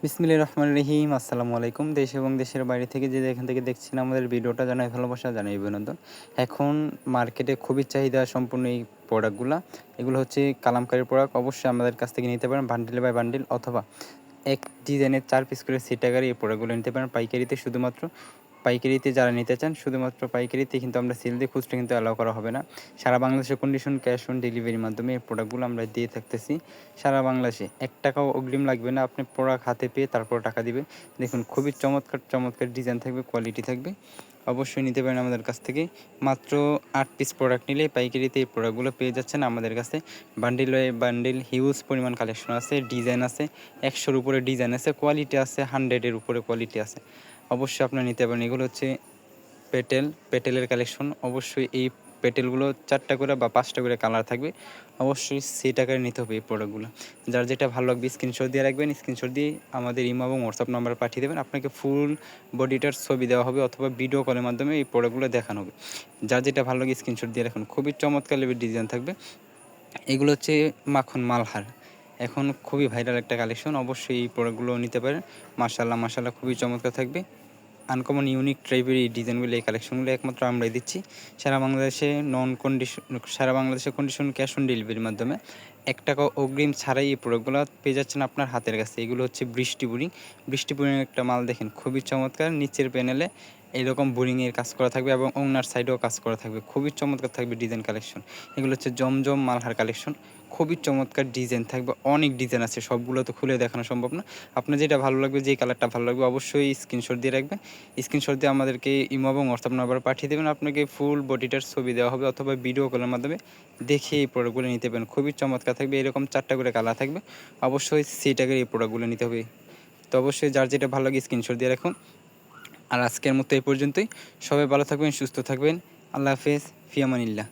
বিসমিল্লাহির রহমানির রহিম। আসসালামু আলাইকুম। দেশ এবং দেশের বাইরে থেকে যে যেখান থেকে দেখছেন আমাদের ভিডিওটা, জানাই ভালোবাসা, জানাই অভিনন্দন। এখন মার্কেটে খুবই চাহিদা সম্পূর্ণ এই প্রোডাক্টগুলা। এগুলো হচ্ছে কালামকারী প্রোডাক্ট। অবশ্যই আমাদের কাছ থেকে নিতে পারেন বান্ডিল বাই বান্ডিল, অথবা এক ডিজাইনের 4 পিস করে সেট আকারে এই প্রোডাক্টগুলো নিতে পারেন পাইকারিতে। শুধুমাত্র পাইকারিতে যারা নিতে চান, শুধুমাত্র পাইকারিতে কিন্তু আমরা সেল দিই, খুচরা কিন্তু অ্যালাউ করা হবে না। সারা বাংলাদেশে কন্ডিশন ক্যাশ অন ডেলিভারির মাধ্যমে এই প্রোডাক্টগুলো আমরা দিয়ে থাকতেছি সারা বাংলাদেশে। 1 টাকাও অগ্রিম লাগবে না, আপনি প্রোডাক্ট হাতে পেয়ে তারপর টাকা দিবেন। দেখুন খুবই চমৎকার চমৎকার ডিজাইন থাকবে, কোয়ালিটি থাকবে। অবশ্যই নিতে পারেন আমাদের কাছ থেকে। মাত্র 8 পিস প্রোডাক্ট নিলে পাইকারিতে এই প্রোডাক্টগুলো পেয়ে যাচ্ছেন আমাদের কাছে। বান্ডিল বাই বান্ডিল হিউজ পরিমাণ কালেকশন আছে, ডিজাইন আছে, 100-র উপরে ডিজাইন আছে, কোয়ালিটি আছে 100-এর উপরে কোয়ালিটি আছে। অবশ্যই আপনারা নিতে পারেন। এগুলো হচ্ছে পেটেলের কালেকশন। অবশ্যই এই পেটেলগুলো 4টা করে বা 5টা করে কালার থাকবে। অবশ্যই সেই টাকায় নিতে হবে এই প্রোডাক্টগুলো। যার যেটা ভালো লাগবে স্ক্রিনশট দিয়ে রাখবেন। স্ক্রিনশট দিয়ে আমাদের ইমো এবং হোয়াটসঅ্যাপ নাম্বারে পাঠিয়ে দেবেন। আপনাকে ফুল বডিটার ছবি দেওয়া হবে, অথবা ভিডিও কলের মাধ্যমে এই প্রোডাক্টগুলো দেখানো হবে। যার যেটা ভালো লাগে স্ক্রিনশট দিয়ে রাখুন। খুবই চমৎকার লেভেল ডিজাইন থাকবে। এগুলো হচ্ছে মাখন মালহার, এখন খুবই ভাইরাল একটা কালেকশন। অবশ্যই এই প্রোডাক্টগুলো নিতে পারেন। মাশাআল্লাহ খুবই চমৎকার থাকবে। আনকমন ইউনিক টাইপের এই ডিজাইনগুলো, এই কালেকশনগুলো একমাত্র আমরাই দিচ্ছি সারা বাংলাদেশে কন্ডিশন ক্যাশ অন ডেলিভারির মাধ্যমে। 1 টাকা অগ্রিম ছাড়াই এই প্রোডাক্টগুলো পেয়ে যাচ্ছেন আপনার হাতের কাছে। এগুলো হচ্ছে বৃষ্টি বোরিং একটা মাল। দেখেন খুবই চমৎকার। নিচের প্যানেলে এইরকম বোরিংয়ের কাজ করা থাকবে এবং ওনার সাইডেও কাজ করা থাকবে। খুবই চমৎকার থাকবে ডিজাইন কালেকশন। এগুলো হচ্ছে জমজম মালহার কালেকশন। খুবই চমৎকার ডিজাইন থাকবে, অনেক ডিজাইন আছে, সবগুলো তো খুলে দেখানো সম্ভব না। আপনার যেটা ভালো লাগবে, যে কালারটা ভালো লাগবে, অবশ্যই স্ক্রিনশট দিয়ে রাখবেন। স্ক্রিনশট দিয়ে আমাদেরকে ইমো এবং হোয়াটসঅ্যাপ নাম্বারে পাঠিয়ে দেবেন। আপনাকে ফুল বডিটার ছবি দেওয়া হবে, অথবা ভিডিও কলের মাধ্যমে দেখে এই প্রোডাক্টগুলো নিতে পারেন। খুবই চমৎকার থাকবে। এরকম 4টা করে কালার থাকবে। অবশ্যই সেই টাকার এই প্রোডাক্টগুলো নিতে হবে। তো অবশ্যই যার যেটা ভালো লাগে স্ক্রিনশট দিয়ে রাখুন। আর আজকের মতো এই পর্যন্তই। সবাই ভালো থাকবেন, সুস্থ থাকবেন। আল্লাহ হাফেজ, ফি আমানিল্লাহ।